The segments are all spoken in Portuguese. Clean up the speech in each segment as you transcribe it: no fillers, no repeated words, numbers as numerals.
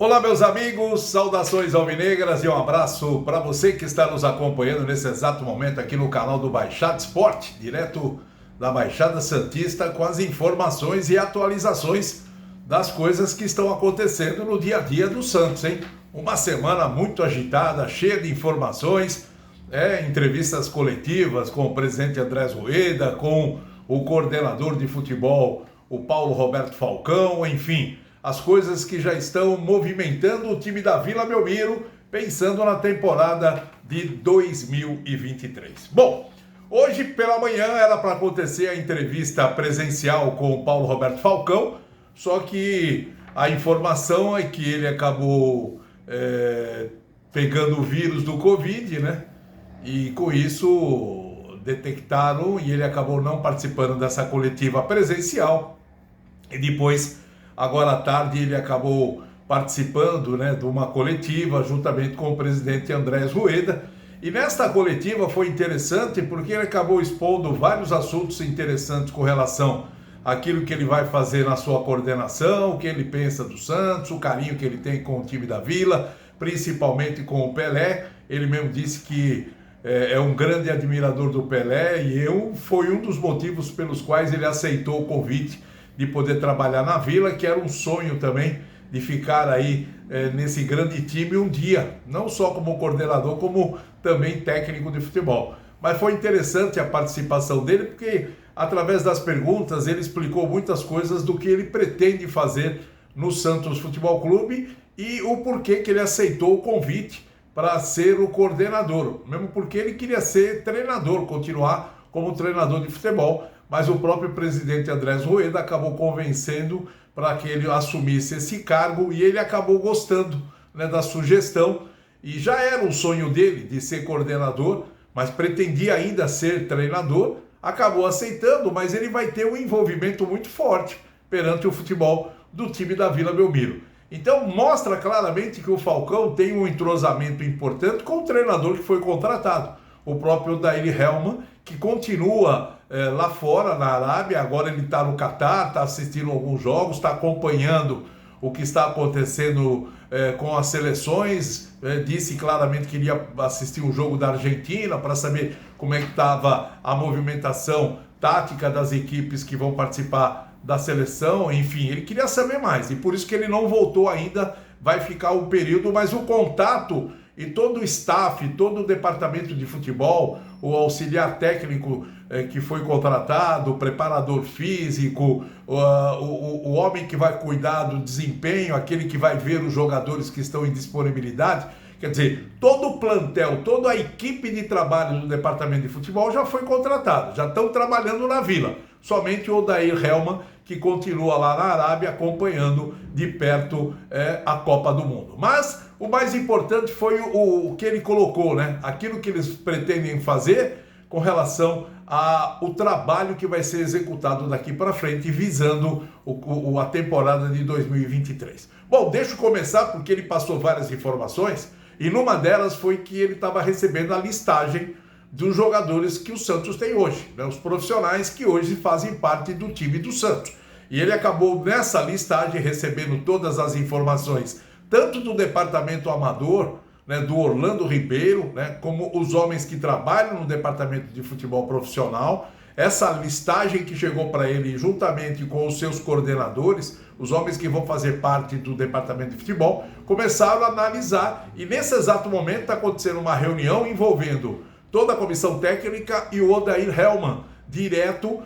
Olá, meus amigos, saudações alvinegras e um abraço para você que está nos acompanhando nesse exato momento aqui no canal do Baixada Esporte, direto da Baixada Santista, com as informações e atualizações das coisas que estão acontecendo no dia a dia do Santos, hein? Uma semana muito agitada, cheia de informações, entrevistas coletivas com o presidente Andrés Rueda, com o coordenador de futebol, o Paulo Roberto Falcão, enfim, as coisas que já estão movimentando o time da Vila Belmiro, pensando na temporada de 2023. Bom, hoje pela manhã era para acontecer a entrevista presencial com o Paulo Roberto Falcão, só que a informação é que ele acabou pegando o vírus do Covid, né? E com isso detectaram e ele acabou não participando dessa coletiva presencial. E depois, agora à tarde, ele acabou participando, de uma coletiva juntamente com o presidente Andrés Rueda. E nesta coletiva foi interessante porque ele acabou expondo vários assuntos interessantes com relação àquilo que ele vai fazer na sua coordenação, o que ele pensa do Santos, o carinho que ele tem com o time da Vila, principalmente com o Pelé. Ele mesmo disse que é um grande admirador do Pelé e foi um dos motivos pelos quais ele aceitou o convite de poder trabalhar na Vila, que era um sonho também de ficar aí nesse grande time um dia, não só como coordenador, como também técnico de futebol. Mas foi interessante a participação dele, porque através das perguntas ele explicou muitas coisas do que ele pretende fazer no Santos Futebol Clube e o porquê que ele aceitou o convite para ser o coordenador, mesmo porque ele queria ser treinador, continuar como treinador de futebol, mas o próprio presidente Andrés Rueda acabou convencendo para que ele assumisse esse cargo e ele acabou gostando, da sugestão, e já era um sonho dele de ser coordenador, mas pretendia ainda ser treinador, acabou aceitando, mas ele vai ter um envolvimento muito forte perante o futebol do time da Vila Belmiro. Então mostra claramente que o Falcão tem um entrosamento importante com o treinador que foi contratado, o próprio Odair Hellmann, que continua lá fora, na Arábia. Agora ele está no Catar, está assistindo alguns jogos, está acompanhando o que está acontecendo com as seleções, disse claramente que iria assistir um jogo da Argentina para saber como é que estava a movimentação tática das equipes que vão participar da seleção, enfim, ele queria saber mais, e por isso que ele não voltou ainda, vai ficar um período, mas o contato e todo o staff, todo o departamento de futebol, o auxiliar técnico que foi contratado, o preparador físico, o homem que vai cuidar do desempenho, aquele que vai ver os jogadores que estão em disponibilidade, quer dizer, todo o plantel, toda a equipe de trabalho do departamento de futebol já foi contratada, já estão trabalhando na Vila. Somente o Odair Hellmann, que continua lá na Arábia acompanhando de perto a Copa do Mundo. Mas o mais importante foi o que ele colocou, aquilo que eles pretendem fazer com relação ao trabalho que vai ser executado daqui para frente, visando a temporada de 2023. Bom, deixa eu começar porque ele passou várias informações e numa delas foi que ele estava recebendo a listagem dos jogadores que o Santos tem hoje, os profissionais que hoje fazem parte do time do Santos. E ele acabou nessa listagem recebendo todas as informações, tanto do departamento amador, do Orlando Ribeiro, como os homens que trabalham no departamento de futebol profissional. Essa listagem que chegou para ele juntamente com os seus coordenadores, os homens que vão fazer parte do departamento de futebol, começaram a analisar e nesse exato momento está acontecendo uma reunião envolvendo toda a comissão técnica e o Odair Hellmann, direto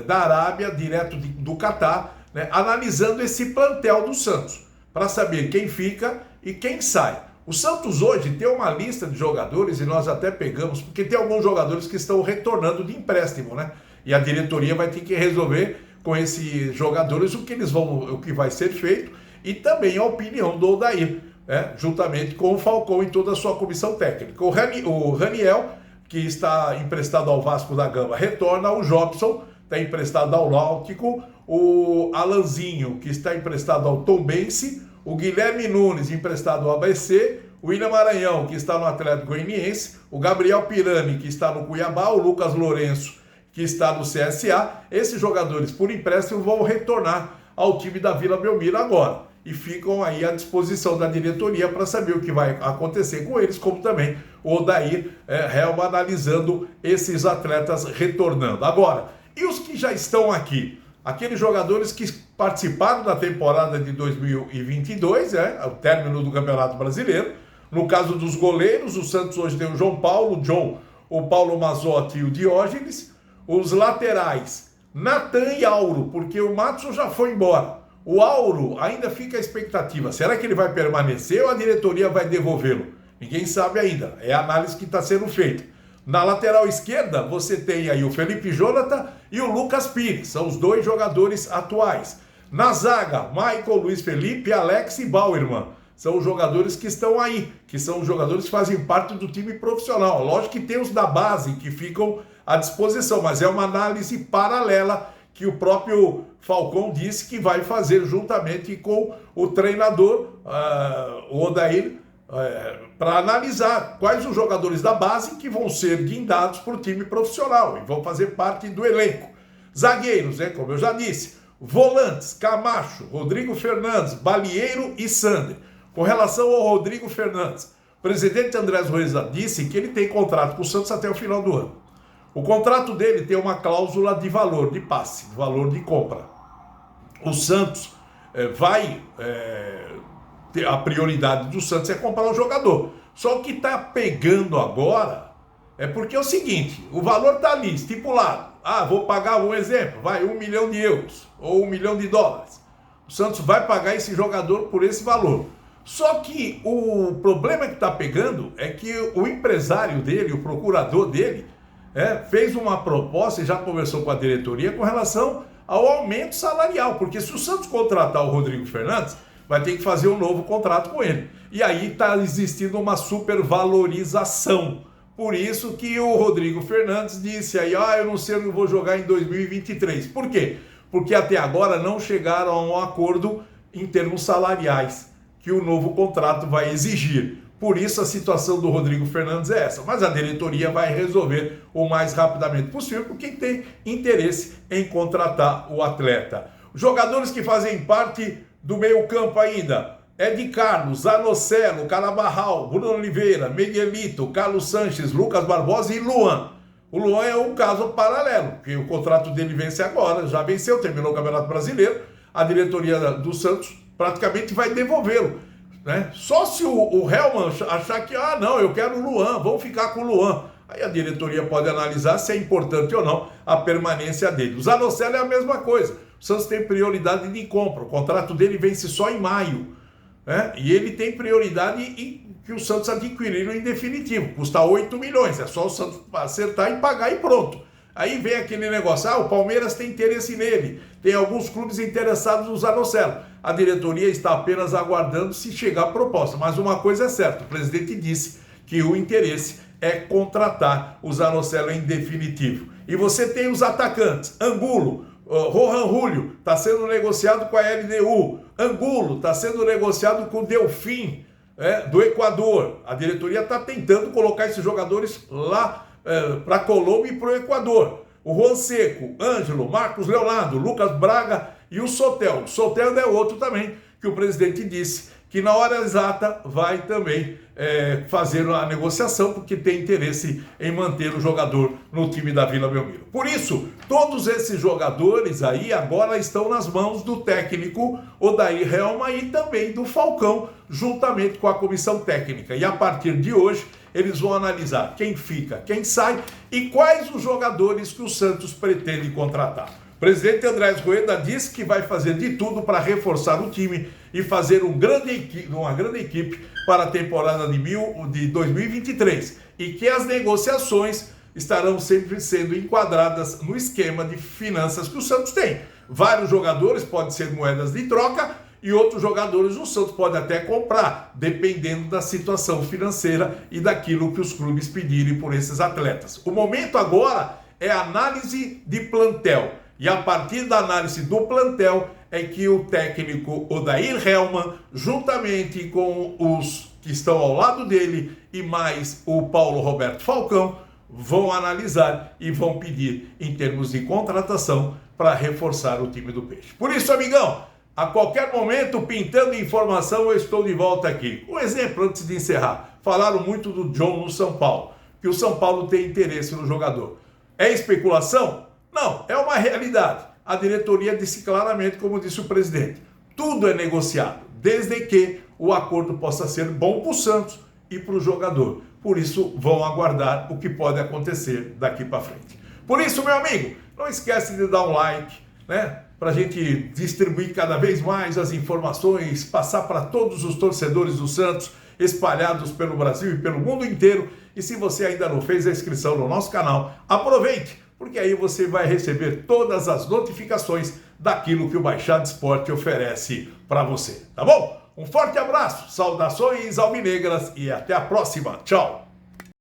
da Arábia, direto do Catar, analisando esse plantel do Santos, para saber quem fica e quem sai. O Santos hoje tem uma lista de jogadores, e nós até pegamos, porque tem alguns jogadores que estão retornando de empréstimo, e a diretoria vai ter que resolver com esses jogadores o que vai ser feito, e também a opinião do Odair, juntamente com o Falcão e toda a sua comissão técnica. O Raniel, que está emprestado ao Vasco da Gama, retorna. O Jobson está emprestado ao Náutico. O Alanzinho, que está emprestado ao Tombense. O Guilherme Nunes, emprestado ao ABC. O William Maranhão, que está no Atlético Goianiense. O Gabriel Pirani, que está no Cuiabá. O Lucas Lourenço, que está no CSA. Esses jogadores, por empréstimo, vão retornar ao time da Vila Belmiro agora. e ficam aí à disposição da diretoria para saber o que vai acontecer com eles, como também o Odair Hellmann analisando esses atletas retornando. Agora, e os que já estão aqui? Aqueles jogadores que participaram da temporada de 2022, o término do Campeonato Brasileiro. No caso dos goleiros, o Santos hoje tem o João Paulo, o John, o Paulo Mazzotti e o Diógenes. Os laterais, Natan e Auro, porque o Matson já foi embora. O Auro ainda fica a expectativa. Será que ele vai permanecer ou a diretoria vai devolvê-lo? Ninguém sabe ainda. É a análise que está sendo feita. Na lateral esquerda, você tem aí o Felipe Jonathan e o Lucas Pires. São os dois jogadores atuais. Na zaga, Michael, Luiz Felipe, Alex e Bauerman. São os jogadores que estão aí, que são os jogadores que fazem parte do time profissional. Lógico que tem os da base que ficam à disposição, mas é uma análise paralela que o próprio Falcão disse que vai fazer juntamente com o treinador, o Odair, para analisar quais os jogadores da base que vão ser guindados para o time profissional e vão fazer parte do elenco. Zagueiros, como eu já disse, volantes, Camacho, Rodrigo Fernandes, Balieiro e Sander. Com relação ao Rodrigo Fernandes, o presidente Andrés Rueda disse que ele tem contrato com o Santos até o final do ano. O contrato dele tem uma cláusula de valor de passe, de valor de compra. O Santos vai ter a prioridade do Santos é comprar o jogador. Só que está pegando agora é porque é o seguinte, o valor está ali, estipulado. Vou pagar um exemplo, vai 1 milhão de euros ou 1 milhão de dólares. O Santos vai pagar esse jogador por esse valor. Só que o problema que está pegando é que o empresário dele, o procurador dele, fez uma proposta e já conversou com a diretoria com relação ao aumento salarial, porque se o Santos contratar o Rodrigo Fernandes, vai ter que fazer um novo contrato com ele. E aí está existindo uma supervalorização. Por isso que o Rodrigo Fernandes disse aí, eu não sei, eu não vou jogar em 2023. Por quê? Porque até agora não chegaram a um acordo em termos salariais que o novo contrato vai exigir. Por isso a situação do Rodrigo Fernandes é essa. Mas a diretoria vai resolver o mais rapidamente possível, porque tem interesse em contratar o atleta. Os jogadores que fazem parte do meio-campo ainda, Ed Carlos, Zanocelo, Carabarral, Bruno Oliveira, Miguelito, Carlos Sanches, Lucas Barbosa e Luan. O Luan é um caso paralelo, porque o contrato dele vence agora, já venceu, terminou o Campeonato Brasileiro, a diretoria do Santos praticamente vai devolvê-lo, né? Só se o Hellmann achar que, não, eu quero o Luan, vamos ficar com o Luan. Aí a diretoria pode analisar se é importante ou não a permanência dele. O Zanocelo é a mesma coisa. O Santos tem prioridade de compra, o contrato dele vence só em maio, né? E ele tem prioridade em que o Santos adquiriram em definitivo, custa 8 milhões, é só o Santos acertar e pagar e pronto. Aí vem aquele negócio, o Palmeiras tem interesse nele, tem alguns clubes interessados no Zanocelo. A diretoria está apenas aguardando se chegar a proposta, mas uma coisa é certa, o presidente disse que o interesse é contratar o Zanocelo em definitivo. E você tem os atacantes, Angulo, Rohan Julio está sendo negociado com a LDU, Angulo está sendo negociado com o Delfim, do Equador. A diretoria está tentando colocar esses jogadores lá para a Colômbia e para o Equador. O Juan Seco, Ângelo, Marcos Leonardo, Lucas Braga e o Soteldo. Soteldo é outro também que o presidente disse que na hora exata vai também fazer a negociação, porque tem interesse em manter o jogador no time da Vila Belmiro. Por isso, todos esses jogadores aí agora estão nas mãos do técnico Odair Hellmann e também do Falcão, juntamente com a comissão técnica. E a partir de hoje, eles vão analisar quem fica, quem sai e quais os jogadores que o Santos pretende contratar. O presidente Andrés Rueda disse que vai fazer de tudo para reforçar o time e fazer uma grande equipe para a temporada de 2023 e que as negociações estarão sempre sendo enquadradas no esquema de finanças que o Santos tem. Vários jogadores podem ser moedas de troca e outros jogadores o Santos pode até comprar, dependendo da situação financeira e daquilo que os clubes pedirem por esses atletas. O momento agora é análise de plantel. E a partir da análise do plantel é que o técnico Odair Hellmann, juntamente com os que estão ao lado dele e mais o Paulo Roberto Falcão, vão analisar e vão pedir em termos de contratação para reforçar o time do Peixe. Por isso, amigão, A qualquer momento, pintando informação, eu estou de volta aqui. Um exemplo antes de encerrar. Falaram muito do John no São Paulo, que o São Paulo tem interesse no jogador. É especulação? Não, é uma realidade. A diretoria disse claramente, como disse o presidente, tudo é negociado, desde que o acordo possa ser bom para o Santos e para o jogador. Por isso, vão aguardar o que pode acontecer daqui para frente. Por isso, meu amigo, não esquece de dar um like, né? Para a gente distribuir cada vez mais as informações, passar para todos os torcedores do Santos, espalhados pelo Brasil e pelo mundo inteiro. E se você ainda não fez a inscrição no nosso canal, aproveite, porque aí você vai receber todas as notificações daquilo que o Baixada Esporte oferece para você, tá bom? Um forte abraço, saudações alvinegras e até a próxima. Tchau!